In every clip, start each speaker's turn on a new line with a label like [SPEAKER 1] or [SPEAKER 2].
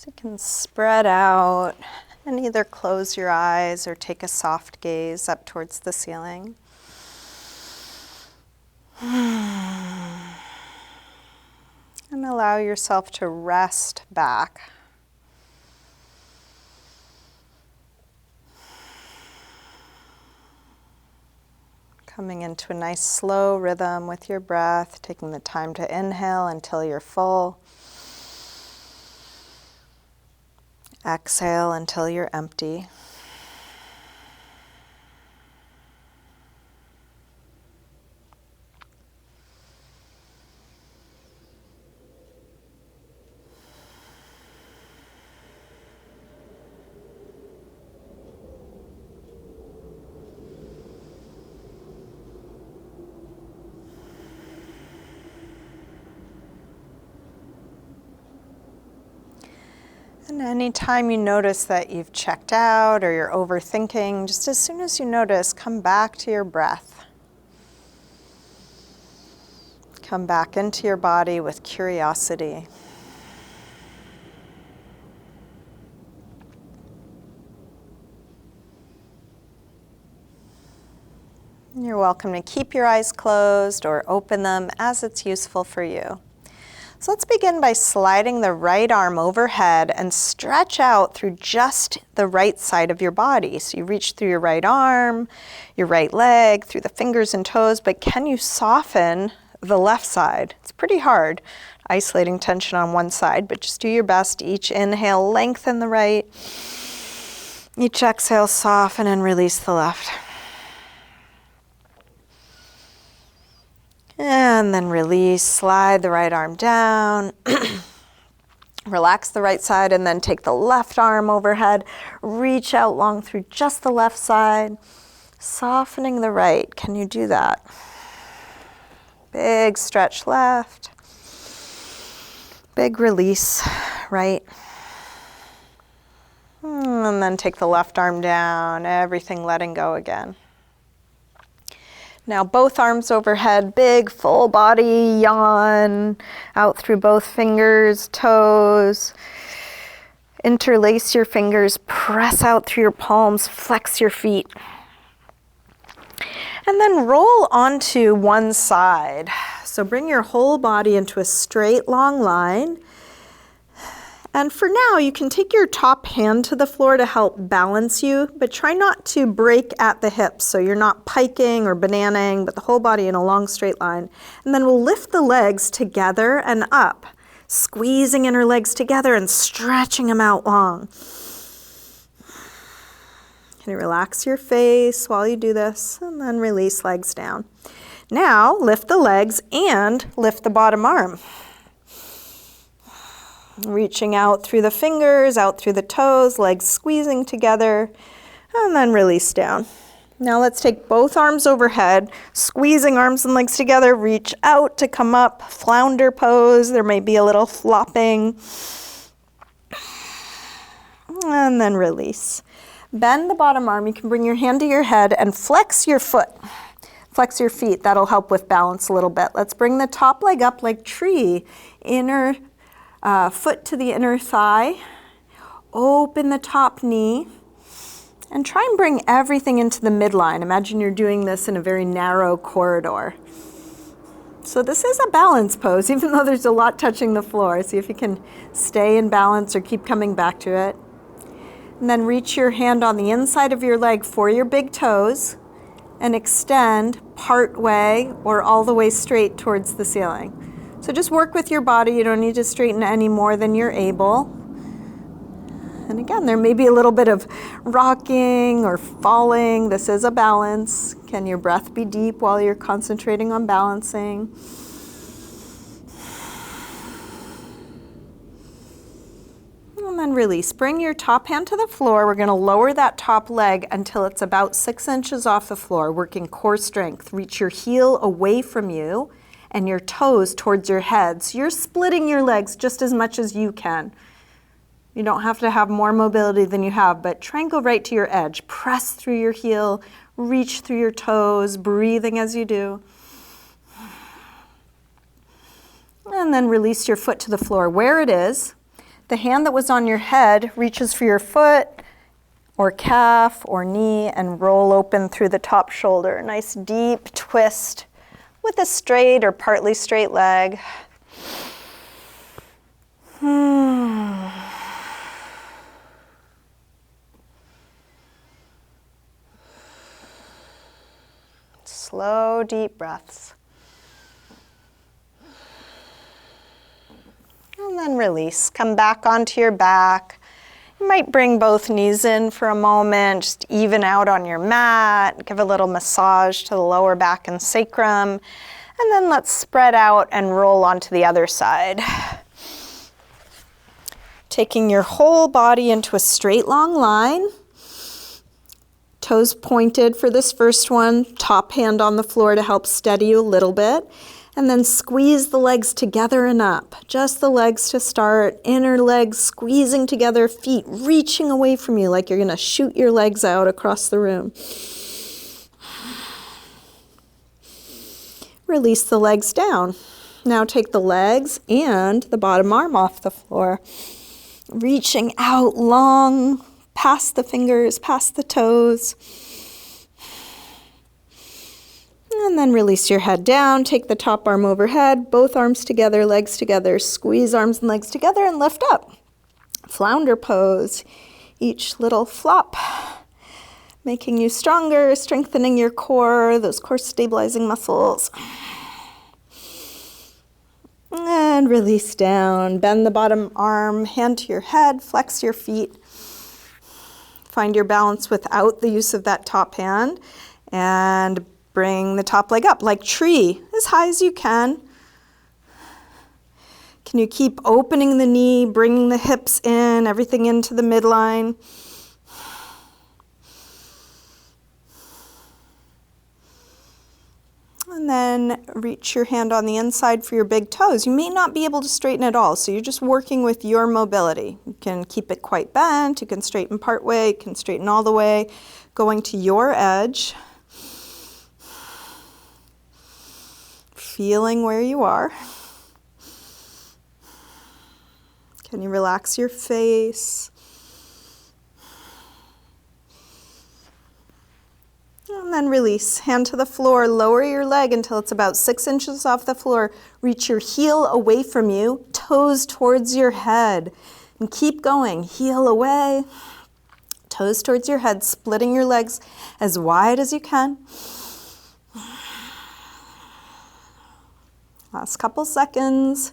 [SPEAKER 1] So you can spread out and either close your eyes or take a soft gaze up towards the ceiling. And allow yourself to rest back. Coming into a nice slow rhythm with your breath, taking the time to inhale until you're full. Exhale until you're empty. And anytime you notice that you've checked out or you're overthinking, just as soon as you notice, come back to your breath. Come back into your body with curiosity. You're welcome to keep your eyes closed or open them as it's useful for you. So let's begin by sliding the right arm overhead and stretch out through just the right side of your body. So you reach through your right arm, your right leg, through the fingers and toes, but can you soften the left side? It's pretty hard, isolating tension on one side, but just do your best. Each inhale, lengthen the right. Each exhale, soften and release the left. And then release, slide the right arm down, relax the right side, and then take the left arm overhead, reach out long through just the left side, softening the right. Can you do that? Big stretch left, big release right. And then take the left arm down, everything letting go again. Now both arms overhead, big full body yawn out through both fingers, toes. Interlace your fingers, press out through your palms, flex your feet. And then roll onto one side. So bring your whole body into a straight long line. And for now, you can take your top hand to the floor to help balance you, but try not to break at the hips so you're not piking or bananing, but the whole body in a long straight line. And then we'll lift the legs together and up, squeezing inner legs together and stretching them out long. Can you relax your face while you do this, and then release legs down. Now, lift the legs and lift the bottom arm. Reaching out through the fingers, out through the toes, legs squeezing together, and then release down. Now let's take both arms overhead, squeezing arms and legs together, reach out to come up, flounder pose. There may be a little flopping. And then release. Bend the bottom arm. You can bring your hand to your head and flex your foot. Flex your feet. That'll help with balance a little bit. Let's bring the top leg up like tree. Inner foot to the inner thigh, open the top knee, and try and bring everything into the midline. Imagine you're doing this in a very narrow corridor. So this is a balance pose, even though there's a lot touching the floor. See if you can stay in balance or keep coming back to it. And then reach your hand on the inside of your leg for your big toes and extend part way or all the way straight towards the ceiling. So just work with your body. You don't need to straighten any more than you're able. And again, there may be a little bit of rocking or falling. This is a balance. Can your breath be deep while you're concentrating on balancing? And then release. Bring your top hand to the floor. We're going to lower that top leg until it's about 6 inches off the floor, working core strength. Reach your heel away from you and your toes towards your head. So you're splitting your legs just as much as you can. You don't have to have more mobility than you have, but try and go right to your edge. Press through your heel, reach through your toes, breathing as you do. And then release your foot to the floor where it is. The hand that was on your head reaches for your foot or calf or knee and roll open through the top shoulder. Nice deep twist with a straight or partly straight leg. Slow, deep breaths. And then release. Come back onto your back. You might bring both knees in for a moment, just even out on your mat. Give a little massage to the lower back and sacrum. And then let's spread out and roll onto the other side. Taking your whole body into a straight long line. Toes pointed for this first one, top hand on the floor to help steady you a little bit. And then squeeze the legs together and up. Just the legs to start, inner legs squeezing together, feet reaching away from you like you're gonna shoot your legs out across the room. Release the legs down. Now take the legs and the bottom arm off the floor. Reaching out long, past the fingers, past the toes. And then release your head down, take the top arm overhead, both arms together, legs together, squeeze arms and legs together and lift up. Flounder pose, each little flop, making you stronger, strengthening your core, those core stabilizing muscles. And release down, bend the bottom arm, hand to your head, flex your feet. Find your balance without the use of that top hand and bring the top leg up like tree, as high as you can. Can you keep opening the knee, bringing the hips in, everything into the midline? And then reach your hand on the inside for your big toes. You may not be able to straighten at all, so you're just working with your mobility. You can keep it quite bent, you can straighten part way, you can straighten all the way, going to your edge. Feeling where you are. Can you relax your face? And then release. Hand to the floor. Lower your leg until it's about 6 inches off the floor. Reach your heel away from you. Toes towards your head. And keep going. Heel away. Toes towards your head. Splitting your legs as wide as you can. Last couple seconds.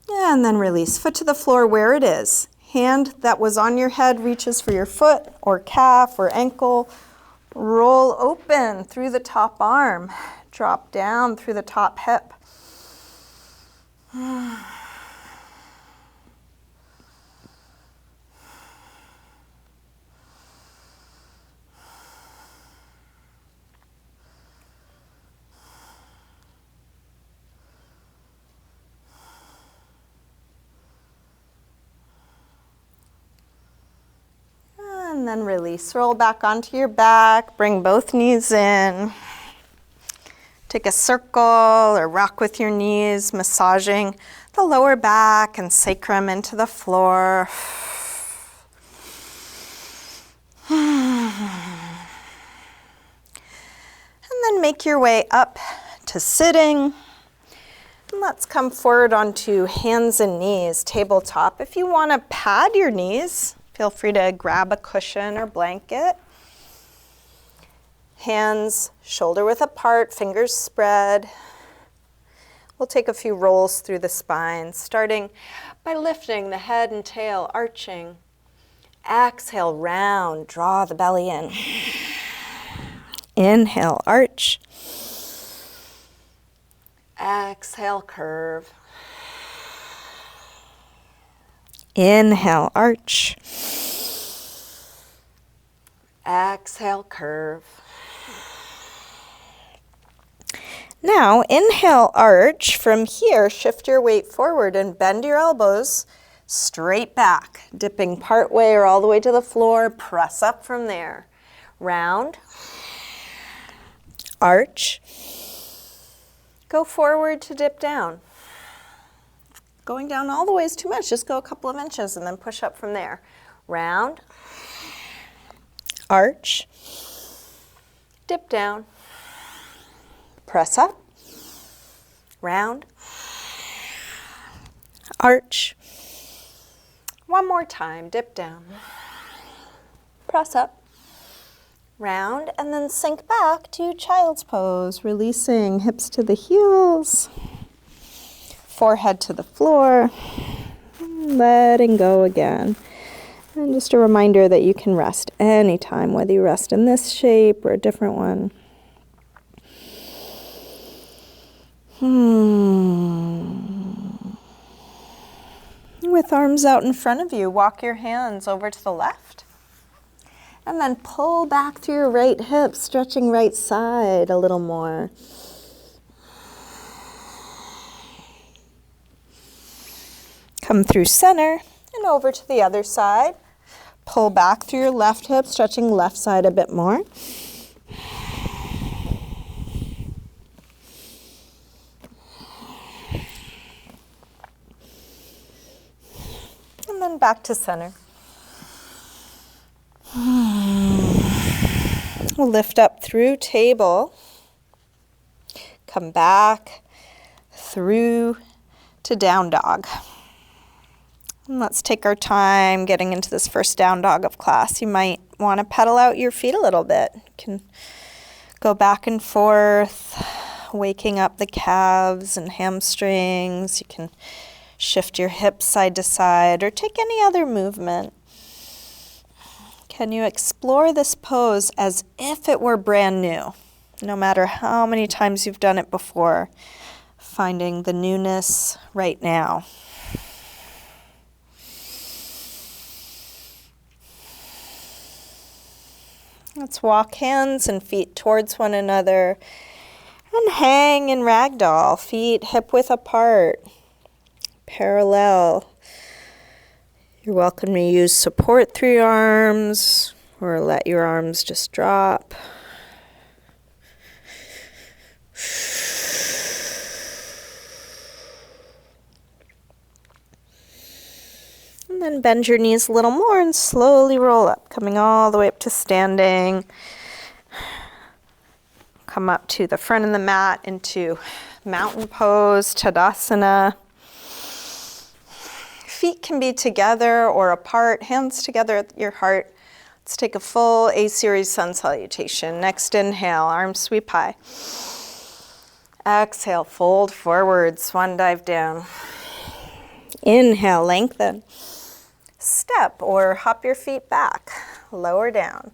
[SPEAKER 1] And then release. Foot to the floor where it is. Hand that was on your head reaches for your foot or calf or ankle. Roll open through the top arm. Drop down through the top hip. And then release. Roll back onto your back. Bring both knees in. Take a circle or rock with your knees, massaging the lower back and sacrum into the floor. And then make your way up to sitting. And let's come forward onto hands and knees, tabletop. If you want to pad your knees, feel free to grab a cushion or blanket. Hands shoulder width apart, fingers spread. We'll take a few rolls through the spine, starting by lifting the head and tail, arching. Exhale, round, draw the belly in. Inhale, arch. Exhale, curve. Inhale, arch. Exhale, curve. Now, inhale, arch. From here, shift your weight forward and bend your elbows straight back, dipping part way or all the way to the floor. Press up from there. Round. Arch. Go forward to dip down. Going down all the way is too much. Just go a couple of inches and then push up from there. Round, arch, dip down, press up, round, arch. One more time, dip down, press up, round, and then sink back to child's pose, releasing hips to the heels, forehead to the floor, letting go again. And just a reminder that you can rest anytime, whether you rest in this shape or a different one. With arms out in front of you, walk your hands over to the left. And then pull back through your right hip, stretching right side a little more. Come through center and over to the other side. Pull back through your left hip, stretching left side a bit more. And then back to center. We'll lift up through table. Come back through to down dog. And let's take our time getting into this first down dog of class. You might want to pedal out your feet a little bit. You can go back and forth, waking up the calves and hamstrings. You can shift your hips side to side or take any other movement. Can you explore this pose as if it were brand new? No matter how many times you've done it before, finding the newness right now. Let's walk hands and feet towards one another and hang in ragdoll, feet hip width apart, parallel. You're welcome to use support through your arms or let your arms just drop. And then bend your knees a little more and slowly roll up, coming all the way up to standing. Come up to the front of the mat into mountain pose, Tadasana. Feet can be together or apart, hands together at your heart. Let's take a full A-series sun salutation. Next inhale, arms sweep high. Exhale, fold forward, swan dive down. Inhale, lengthen. Step or hop your feet back, lower down.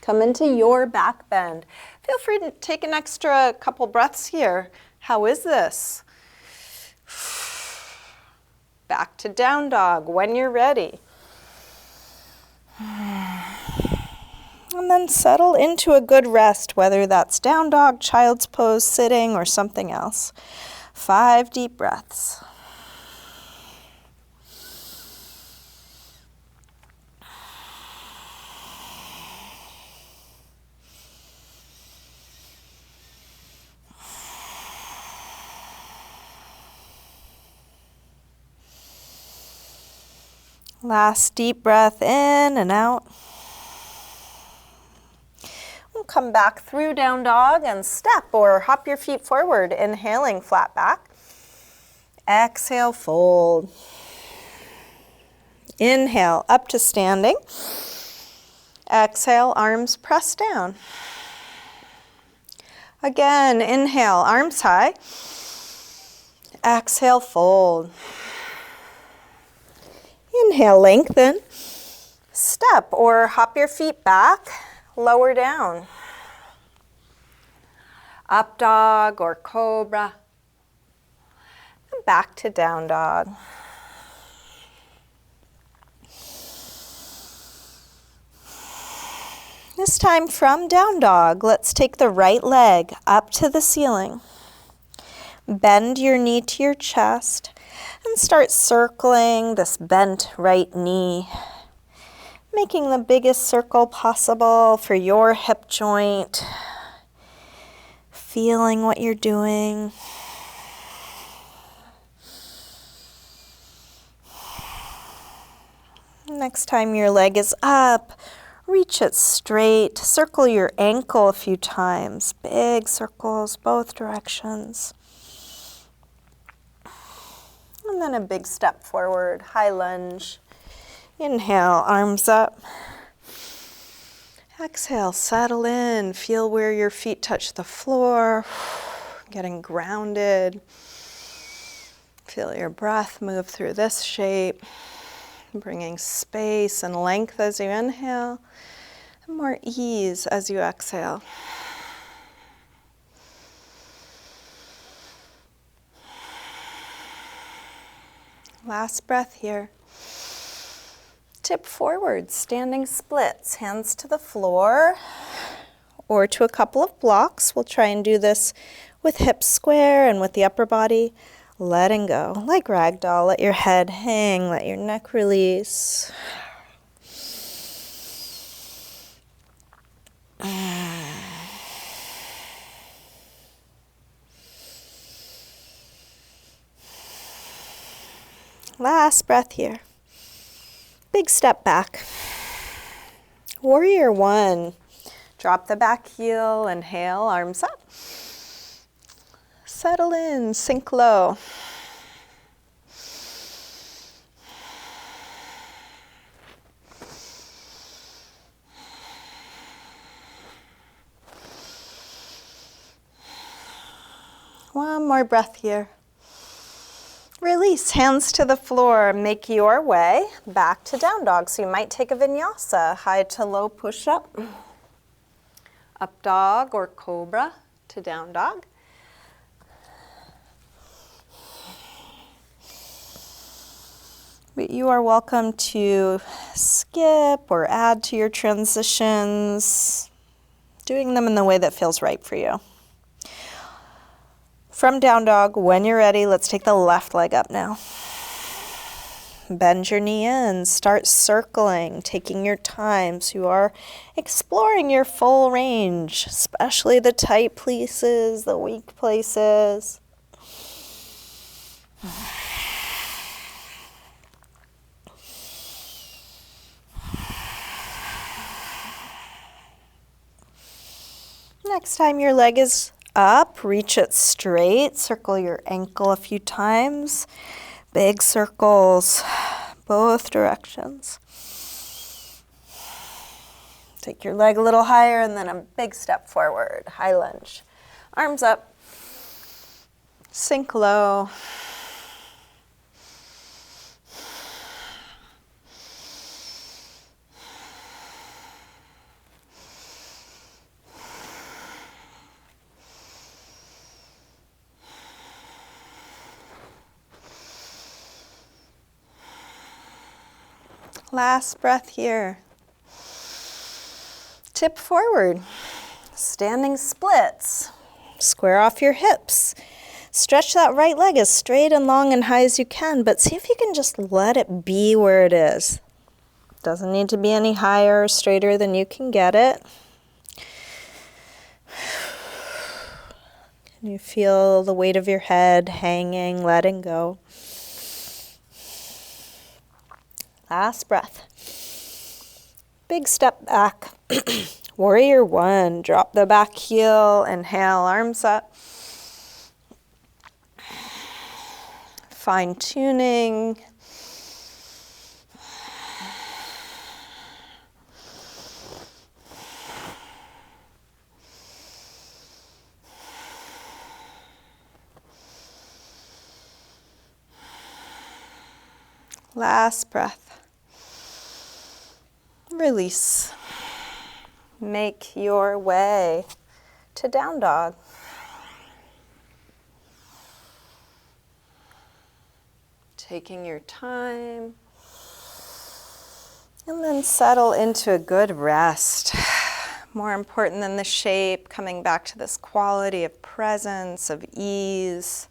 [SPEAKER 1] Come into your back bend. Feel free to take an extra couple breaths here. How is this? Back to down dog when you're ready. And then settle into a good rest, whether that's down dog, child's pose, sitting, or something else. 5 deep breaths. Last deep breath in and out. We'll come back through down dog and step or hop your feet forward, inhaling flat back. Exhale, fold. Inhale, up to standing. Exhale, arms press down. Again, inhale, arms high. Exhale, fold. Inhale, lengthen. Step or hop your feet back, lower down. Up dog or cobra. And back to down dog. This time from down dog, let's take the right leg up to the ceiling. Bend your knee to your chest and start circling this bent right knee, making the biggest circle possible for your hip joint, feeling what you're doing. Next time your leg is up, reach it straight. Circle your ankle a few times. Big circles, both directions. And then a big step forward, high lunge. Inhale, arms up. Exhale, settle in. Feel where your feet touch the floor. Getting grounded. Feel your breath move through this shape. Bringing space and length as you inhale. And more ease as you exhale. Last breath here. Tip forward, standing splits, hands to the floor or to a couple of blocks. We'll try and do this with hips square and with the upper body letting go. Like ragdoll, let your head hang, let your neck release. Last breath here. Big step back. Warrior one. Drop the back heel, inhale, arms up. Settle in, sink low. One more breath here. Release, hands to the floor. Make your way back to down dog. So you might take a vinyasa, high to low push-up, up dog or cobra to down dog. But you are welcome to skip or add to your transitions, doing them in the way that feels right for you. From down dog, when you're ready, let's take the left leg up now. Bend your knee in, start circling, taking your time so you are exploring your full range, especially the tight places, the weak places. Next time your leg is up, reach it straight, circle your ankle a few times. Big circles, both directions. Take your leg a little higher and then a big step forward, high lunge. Arms up, sink low. Last breath here. Tip forward, standing splits. Square off your hips. Stretch that right leg as straight and long and high as you can, but see if you can just let it be where it is. Doesn't need to be any higher or straighter than you can get it. Can you feel the weight of your head hanging, letting go? Last breath. Big step back. Warrior one. Drop the back heel. Inhale, arms up. Fine tuning. Last breath. Release. Make your way to down dog. Taking your time. And then settle into a good rest. More important than the shape, coming back to this quality of presence, of ease.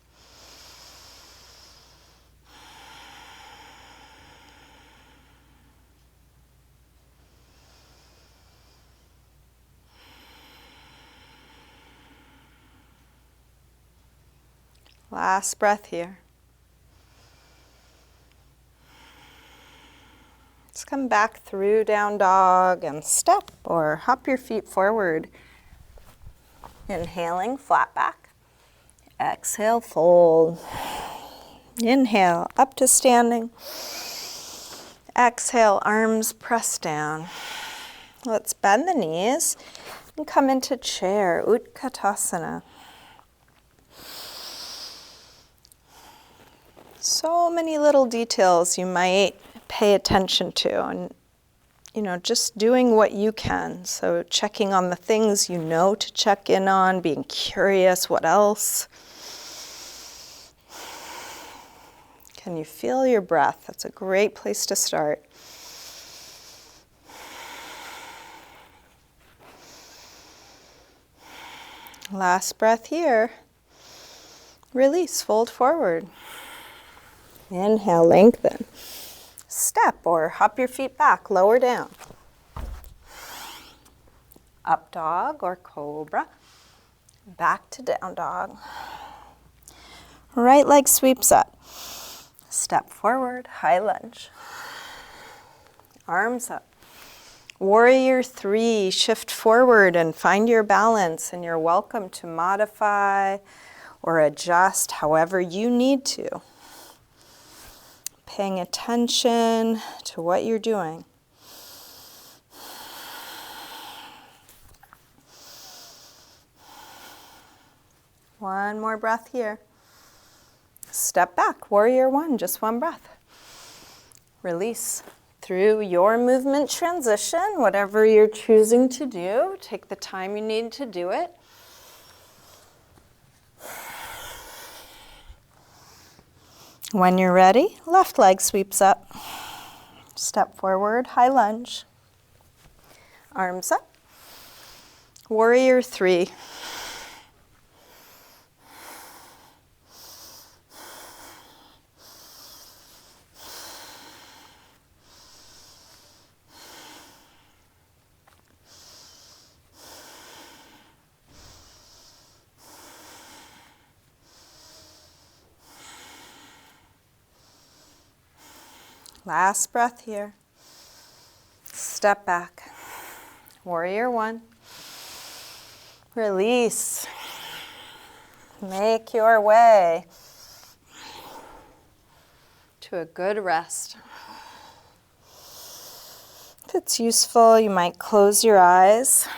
[SPEAKER 1] Last breath here. Let's come back through down dog and step or hop your feet forward. Inhaling, flat back. Exhale, fold. Inhale, up to standing. Exhale, arms press down. Let's bend the knees and come into chair, Utkatasana. So many little details you might pay attention to, and just doing what you can. So checking on the things you know to check in on, being curious, what else? Can you feel your breath? That's a great place to start. Last breath here. Release, fold forward. Inhale, lengthen. Step or hop your feet back, lower down. Up dog or cobra. Back to down dog. Right leg sweeps up. Step forward, high lunge. Arms up. Warrior 3, shift forward and find your balance, and you're welcome to modify or adjust however you need to. Paying attention to what you're doing. One more breath here. Step back, warrior 1, just one breath. Release through your movement transition, whatever you're choosing to do. Take the time you need to do it. When you're ready, left leg sweeps up. Step forward, high lunge. Arms up. Warrior 3. Last breath here. Step back. Warrior 1. Release. Make your way to a good rest. If it's useful, you might close your eyes.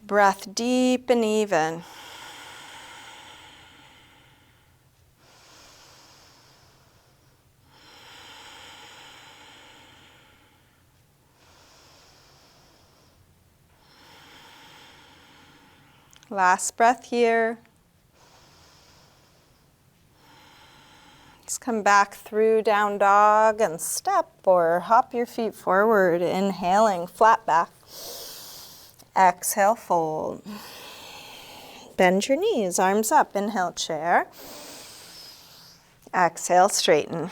[SPEAKER 1] Breath deep and even. Last breath here. Let's come back through down dog and step or hop your feet forward. Inhaling, flat back. Exhale, fold. Bend your knees, arms up. Inhale, chair. Exhale, straighten.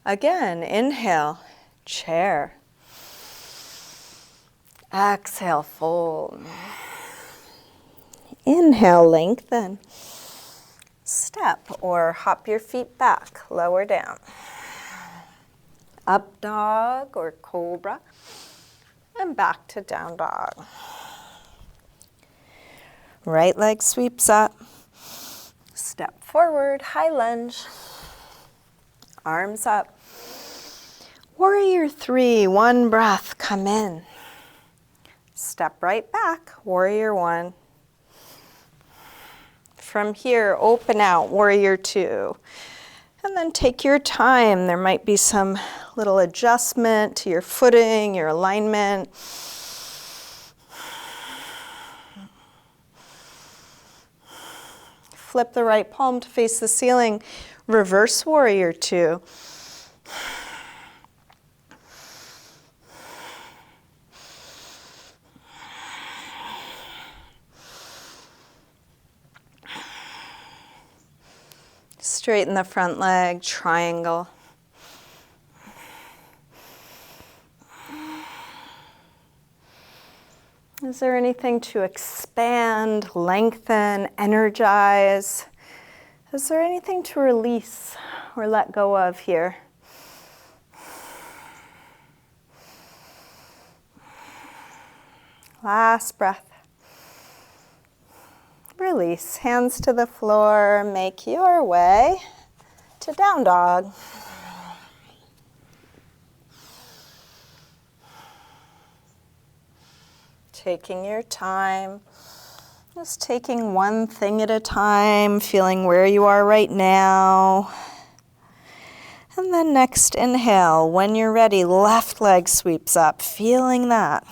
[SPEAKER 1] Again, inhale, chair. Exhale, fold. Inhale, lengthen. Step or hop your feet back, lower down. Up dog or cobra, and back to down dog. Right leg sweeps up. Step forward, high lunge. Arms up. Warrior 3, one breath, come in. Step right back, warrior 1. From here, open out, warrior 2. And then take your time. There might be some little adjustment to your footing, your alignment. Flip the right palm to face the ceiling. Reverse warrior 2. Straighten the front leg, triangle. Is there anything to expand, lengthen, energize Is there anything to release or let go of here? Last breath. Release. Hands to the floor. Make your way to down dog. Taking your time. Just taking one thing at a time, feeling where you are right now. And then next inhale, when you're ready, left leg sweeps up, feeling that.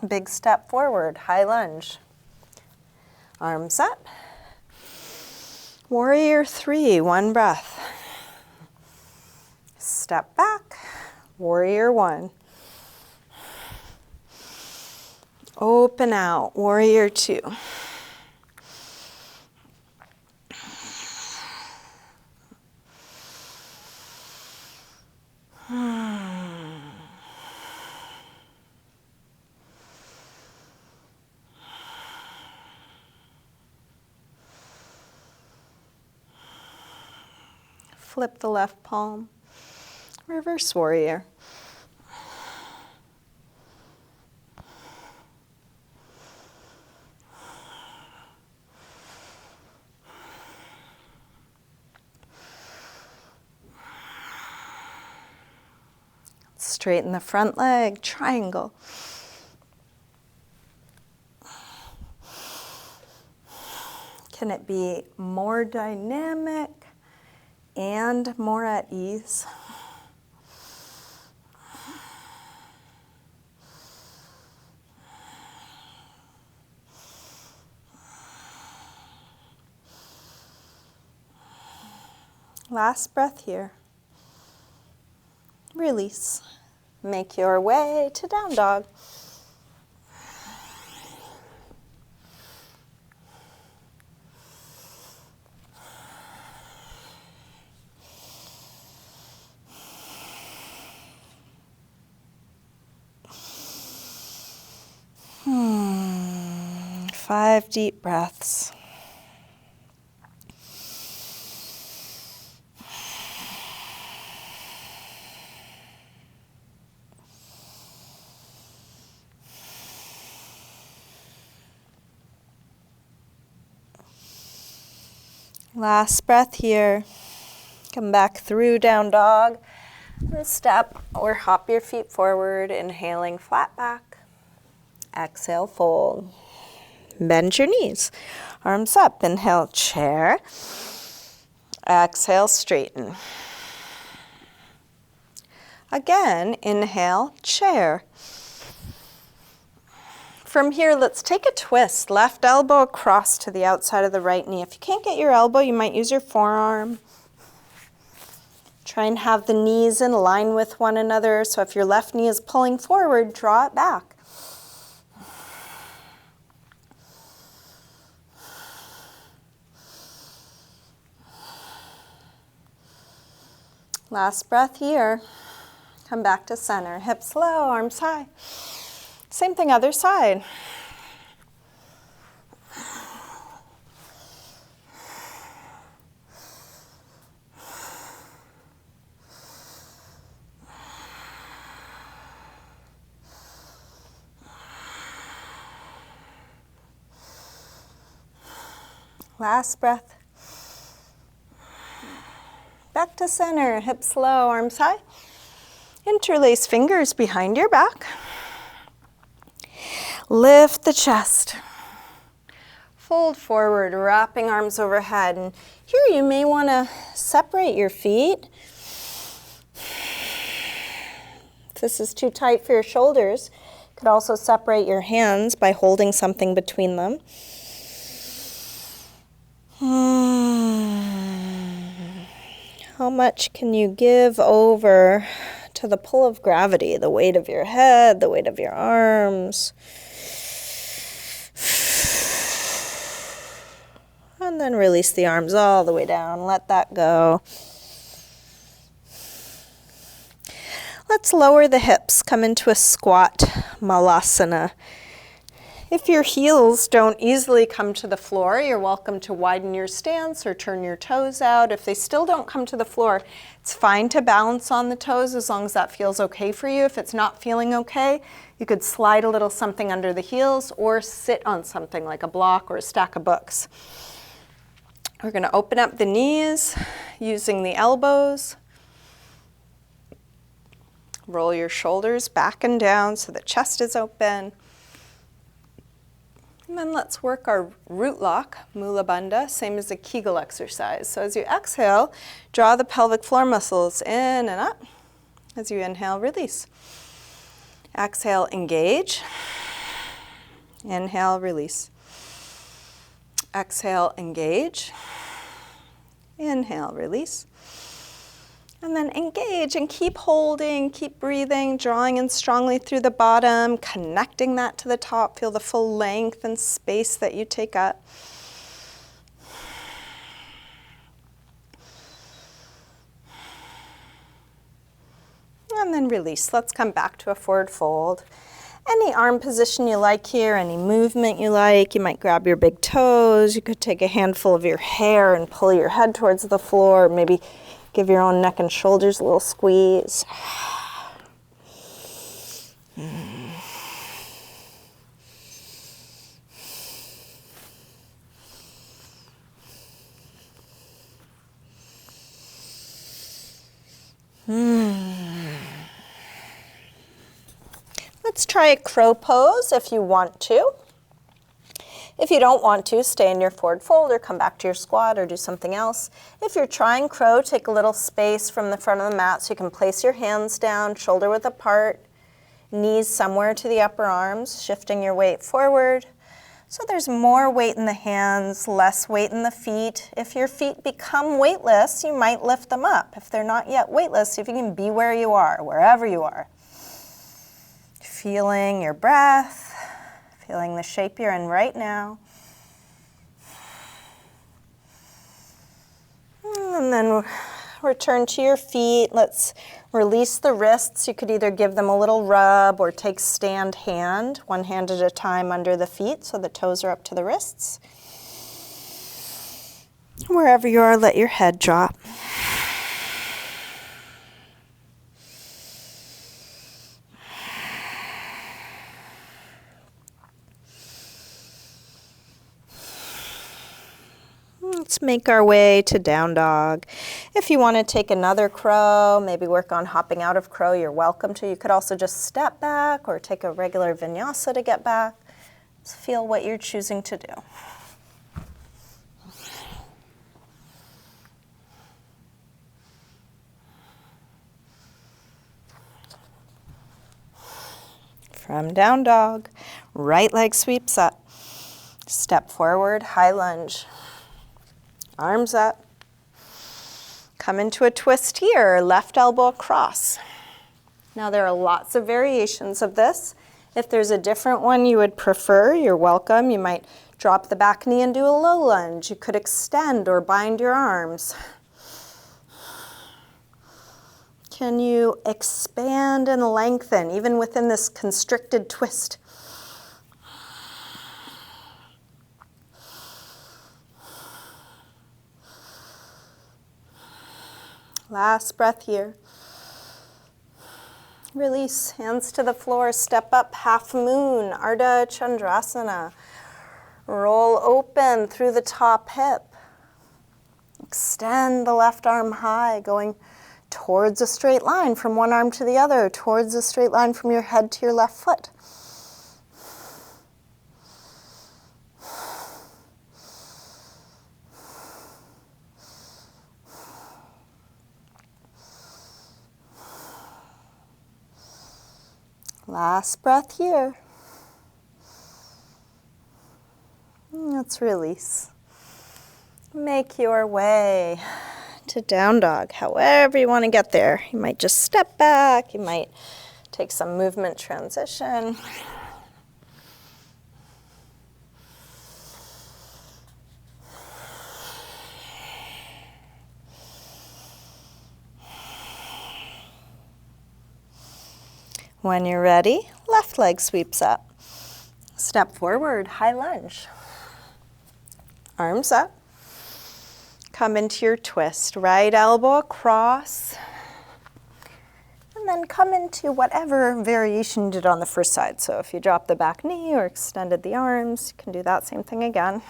[SPEAKER 1] Big step forward, high lunge. Arms up. Warrior 3, one breath. Step back, warrior 1. Open out, warrior 2. Flip the left palm, reverse warrior. Straighten the front leg, triangle. Can it be more dynamic and more at ease? Last breath here. Release. Make your way to down dog. Five deep breaths. Last breath here. Come back through down dog. And step or hop your feet forward, inhaling flat back. Exhale, fold. Bend your knees. Arms up. Inhale, chair. Exhale, straighten. Again, inhale, chair. From here, let's take a twist. Left elbow across to the outside of the right knee. If you can't get your elbow, you might use your forearm. Try and have the knees in line with one another. So if your left knee is pulling forward, draw it back. Last breath here. Come back to center. Hips low, arms high. Same thing, other side. Last breath. Back to center, hips low, arms high. Interlace fingers behind your back. Lift the chest. Fold forward, wrapping arms overhead. And here you may want to separate your feet. If this is too tight for your shoulders, you could also separate your hands by holding something between them. How much can you give over to the pull of gravity, the weight of your head, the weight of your arms? And then release the arms all the way down. Let that go. Let's lower the hips. Come into a squat malasana. If your heels don't easily come to the floor, you're welcome to widen your stance or turn your toes out. If they still don't come to the floor, it's fine to balance on the toes as long as that feels okay for you. If it's not feeling okay, you could slide a little something under the heels or sit on something like a block or a stack of books. We're going to open up the knees using the elbows. Roll your shoulders back and down so the chest is open. And then let's work our root lock, Mula Bandha, same as a Kegel exercise. So as you exhale, draw the pelvic floor muscles in and up. As you inhale, release. Exhale, engage. Inhale, release. Exhale, engage. Inhale, release. And then engage and keep holding, keep breathing, drawing in strongly through the bottom, connecting that to the top. Feel the full length and space that you take up. And then release. Let's come back to a forward fold. Any arm position you like here, any movement you like. You might grab your big toes. You could take a handful of your hair and pull your head towards the floor. Maybe give your own neck and shoulders a little squeeze. Let's try a crow pose if you want to. If you don't want to, stay in your forward fold or come back to your squat or do something else. If you're trying crow, take a little space from the front of the mat so you can place your hands down, shoulder width apart, knees somewhere to the upper arms, shifting your weight forward. So there's more weight in the hands, less weight in the feet. If your feet become weightless, you might lift them up. If they're not yet weightless, see if you can be where you are, wherever you are. Feeling your breath. Feeling the shape you're in right now. And then return to your feet. Let's release the wrists. You could either give them a little rub or take stand hand, one hand at a time under the feet so the toes are up to the wrists. Wherever you are, let your head drop. Let's make our way to down dog. If you want to take another crow, maybe work on hopping out of crow, you're welcome to. You could also just step back or take a regular vinyasa to get back. Just feel what you're choosing to do. From down dog, right leg sweeps up. Step forward, high lunge. Arms up. Come into a twist here, left elbow across. Now there are lots of variations of this. If there's a different one you would prefer, you're welcome. You might drop the back knee and do a low lunge. You could extend or bind your arms. Can you expand and lengthen even within this constricted twist? Last breath here. Release, hands to the floor, step up, half moon, Ardha Chandrasana. Roll open through the top hip. Extend the left arm high, going towards a straight line from one arm to the other, towards a straight line from your head to your left foot. Last breath here. Let's release. Make your way to down dog, however you want to get there. You might just step back, you might take some movement transition. When you're ready, left leg sweeps up. Step forward, high lunge. Arms up. Come into your twist. Right elbow across. And then come into whatever variation you did on the first side. So if you dropped the back knee or extended the arms, you can do that same thing again.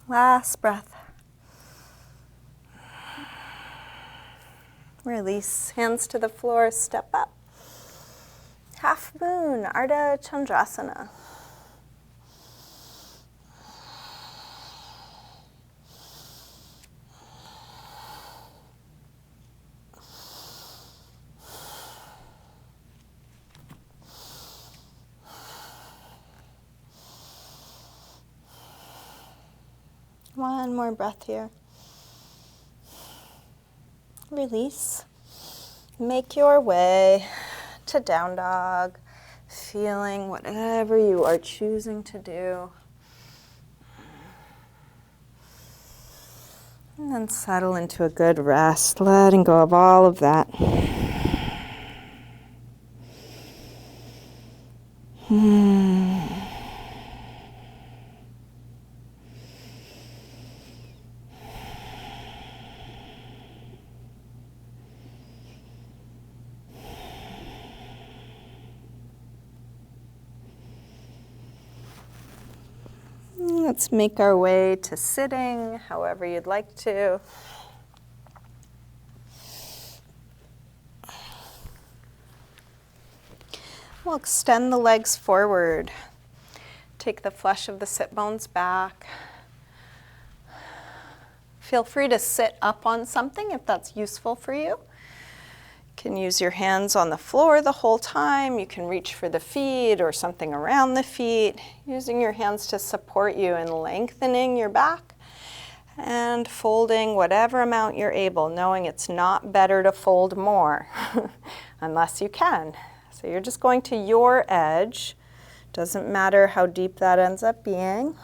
[SPEAKER 1] Last breath. Release, hands to the floor, step up. Half moon, Ardha Chandrasana. One more breath here. Release. Make your way to down dog, feeling whatever you are choosing to do. And then settle into a good rest, letting go of all of that. Let's make our way to sitting, however you'd like to. We'll extend the legs forward. Take the flesh of the sit bones back. Feel free to sit up on something if that's useful for you. You can use your hands on the floor the whole time. You can reach for the feet or something around the feet, using your hands to support you in lengthening your back and folding whatever amount you're able, knowing it's not better to fold more unless you can. So you're just going to your edge. Doesn't matter how deep that ends up being.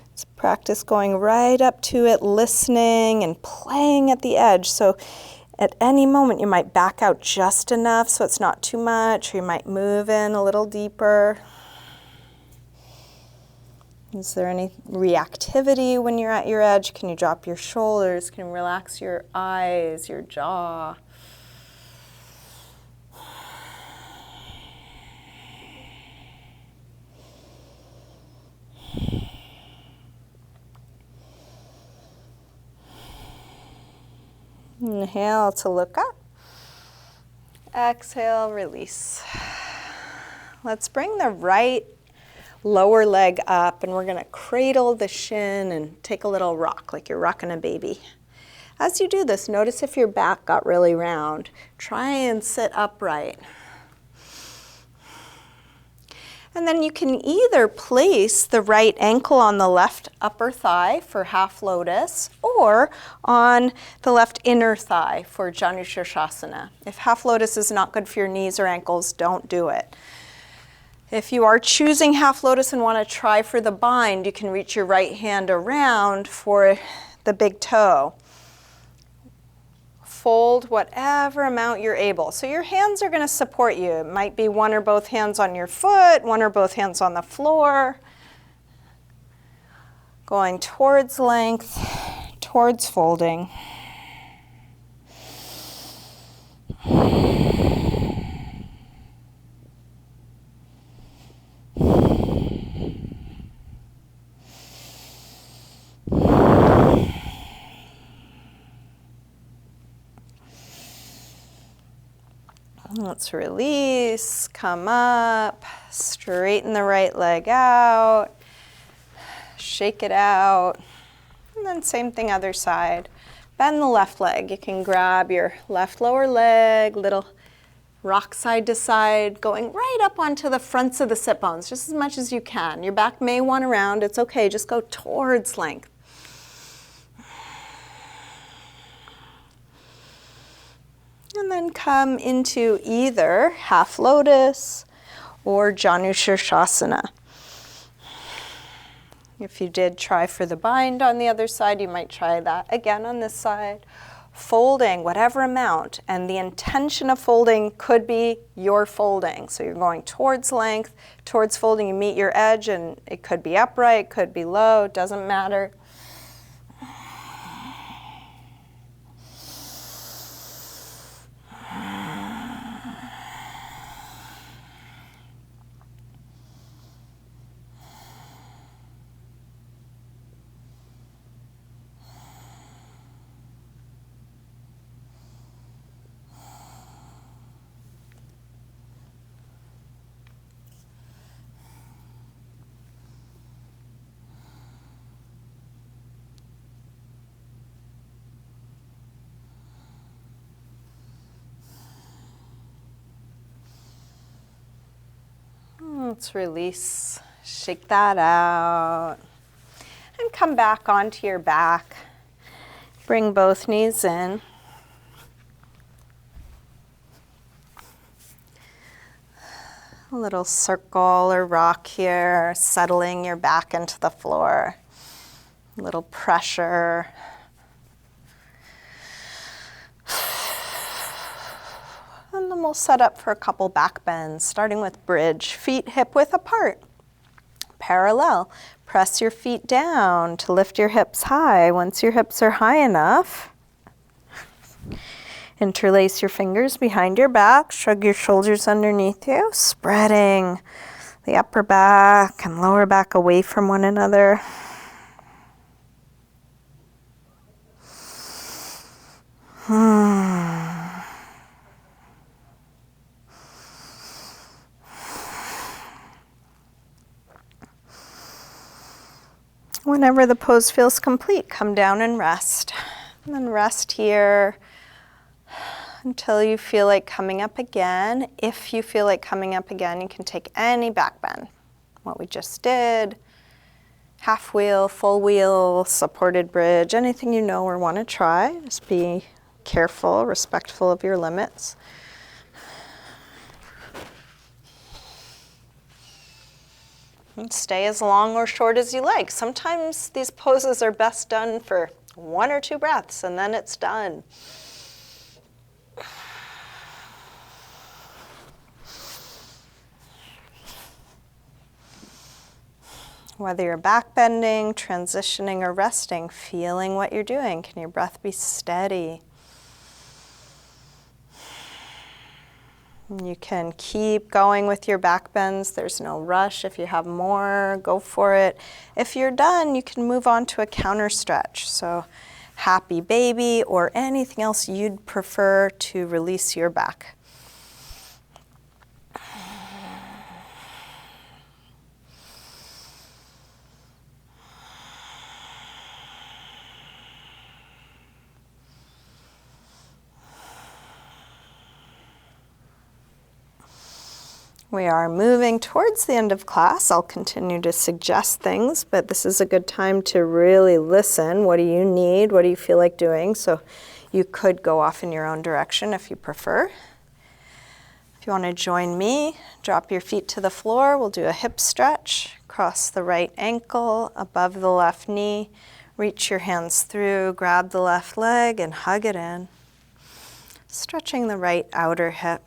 [SPEAKER 1] Let's practice going right up to it, listening and playing at the edge. So at any moment, you might back out just enough so it's not too much, or you might move in a little deeper. Is there any reactivity when you're at your edge? Can you drop your shoulders? Can you relax your eyes, your jaw? Inhale to look up. Exhale, release. Let's bring the right lower leg up, and we're going to cradle the shin and take a little rock like you're rocking a baby. As you do this, notice if your back got really round. Try and sit upright. And then you can either place the right ankle on the left upper thigh for half lotus or on the left inner thigh for Janushirshasana. If half lotus is not good for your knees or ankles, don't do it. If you are choosing half lotus and want to try for the bind, you can reach your right hand around for the big toe. Fold whatever amount you're able. So your hands are going to support you. It might be one or both hands on your foot, one or both hands on the floor. Going towards length, towards folding. Let's release, come up, straighten the right leg out, shake it out, and then same thing other side. Bend the left leg. You can grab your left lower leg, little rock side to side, going right up onto the fronts of the sit bones, just as much as you can. Your back may want to round, it's okay, just go towards length. And then come into either half lotus or Janu Shirshasana. If you did try for the bind on the other side, you might try that again on this side. Folding whatever amount, and the intention of folding could be your folding. So you're going towards length, towards folding, you meet your edge, and it could be upright, could be low, doesn't matter. Let's release, shake that out, and come back onto your back. Bring both knees in. A little circle or rock here, settling your back into the floor. A little pressure. And then we'll set up for a couple back bends, starting with bridge, feet hip width apart. Parallel. Press your feet down to lift your hips high. Once your hips are high enough, interlace your fingers behind your back, shrug your shoulders underneath you, spreading the upper back and lower back away from one another. Whenever the pose feels complete, come down and rest. And then rest here until you feel like coming up again. If you feel like coming up again, you can take any back bend. What we just did, half wheel, full wheel, supported bridge, anything you know or want to try. Just be careful, respectful of your limits. And stay as long or short as you like. Sometimes these poses are best done for 1 or 2 breaths, and then it's done. Whether you're back bending, transitioning, or resting, feeling what you're doing. Can your breath be steady? You can keep going with your back bends. There's no rush. If you have more, go for it. If you're done, you can move on to a counter stretch. So happy baby or anything else you'd prefer to release your back. We are moving towards the end of class. I'll continue to suggest things, but this is a good time to really listen. What do you need? What do you feel like doing? So you could go off in your own direction if you prefer. If you want to join me, drop your feet to the floor. We'll do a hip stretch. Cross the right ankle above the left knee. Reach your hands through, grab the left leg and hug it in. Stretching the right outer hip.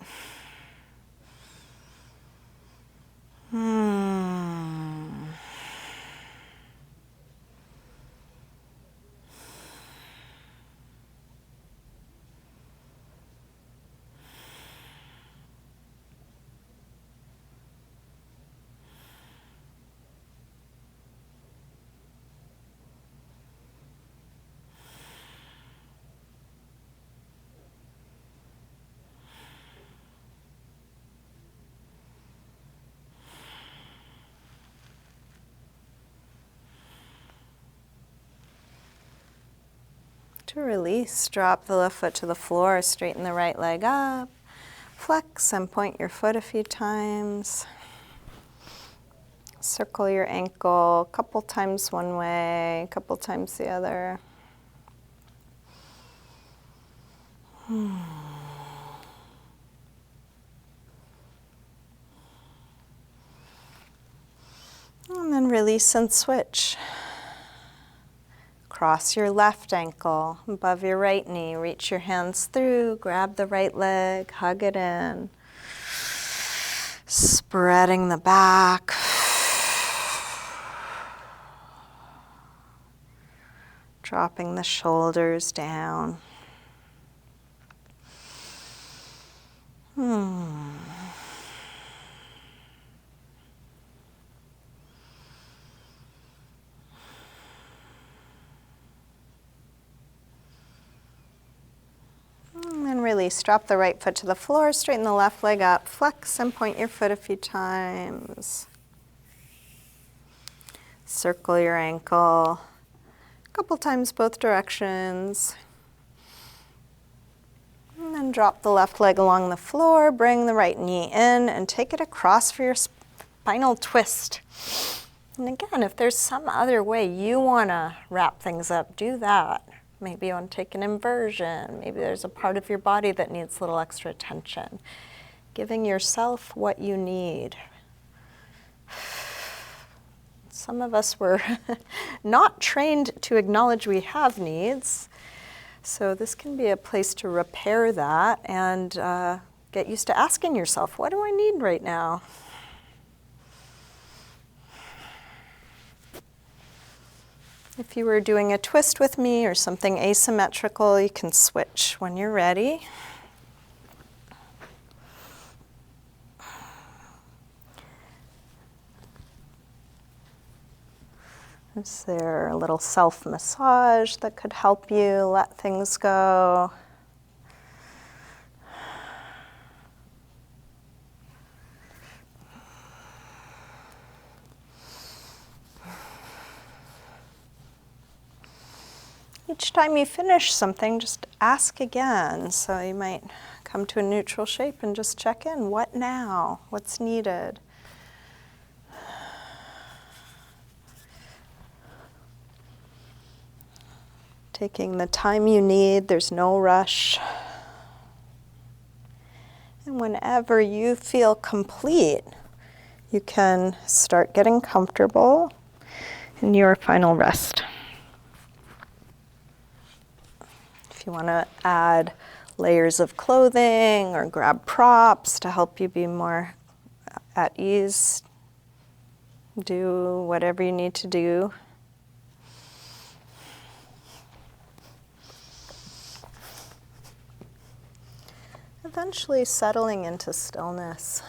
[SPEAKER 1] To release, drop the left foot to the floor, straighten the right leg up, flex and point your foot a few times. Circle your ankle a couple times one way, a couple times the other. then release and switch. Cross your left ankle above your right knee. Reach your hands through, grab the right leg, hug it in. Spreading the back. Dropping the shoulders down. And release. Drop the right foot to the floor, straighten the left leg up, flex and point your foot a few times. Circle your ankle a couple times both directions. And then drop the left leg along the floor, bring the right knee in and take it across for your spinal twist. And again, if there's some other way you want to wrap things up, do that. Maybe you want to take an inversion. Maybe there's a part of your body that needs a little extra attention. Giving yourself what you need. Some of us were not trained to acknowledge we have needs. So this can be a place to repair that and get used to asking yourself, what do I need right now? If you were doing a twist with me or something asymmetrical, you can switch when you're ready. Is there a little self-massage that could help you let things go? Each time you finish something, just ask again. So you might come to a neutral shape and just check in. What now? What's needed? Taking the time you need, there's no rush. And whenever you feel complete, you can start getting comfortable in your final rest. If you want to add layers of clothing or grab props to help you be more at ease, do whatever you need to do. Eventually settling into stillness,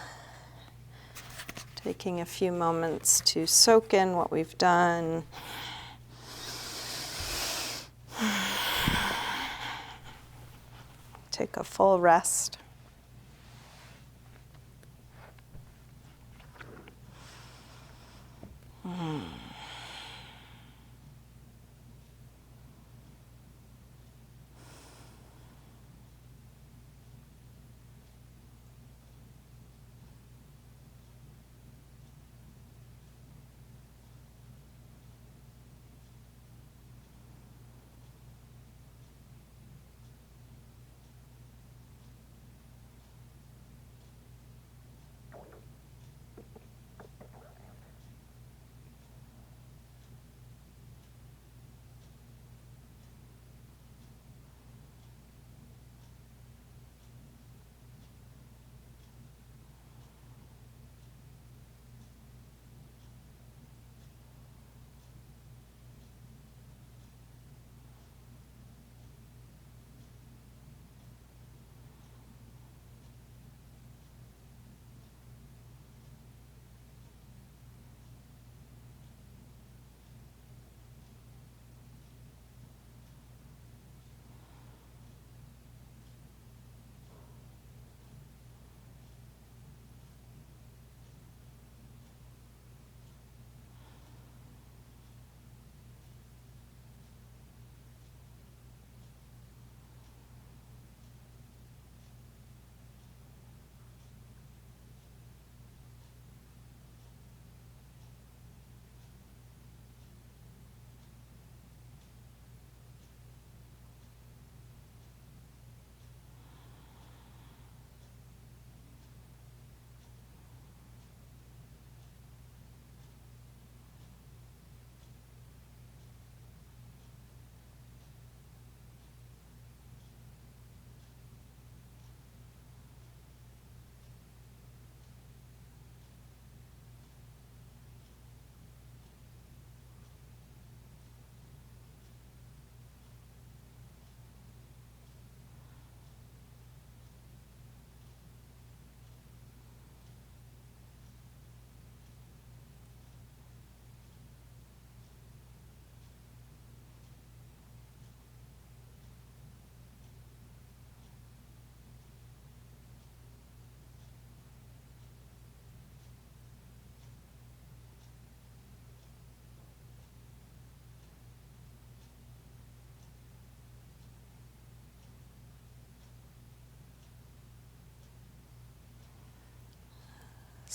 [SPEAKER 1] taking a few moments to soak in what we've done. Take a full rest.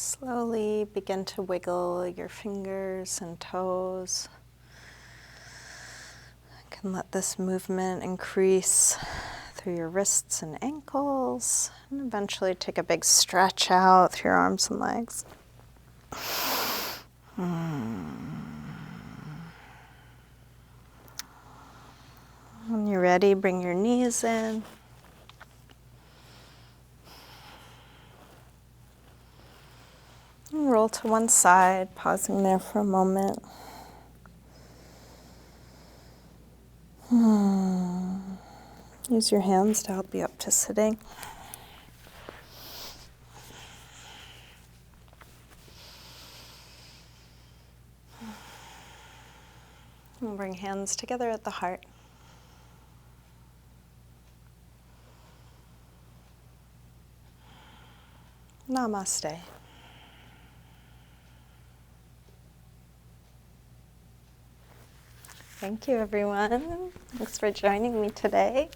[SPEAKER 1] Slowly begin to wiggle your fingers and toes. You can let this movement increase through your wrists and ankles, and eventually take a big stretch out through your arms and legs. When you're ready, bring your knees in. And roll to one side, pausing there for a moment. Use your hands to help you up to sitting. And bring hands together at the heart. Namaste. Thank you, everyone. Thanks for joining me today.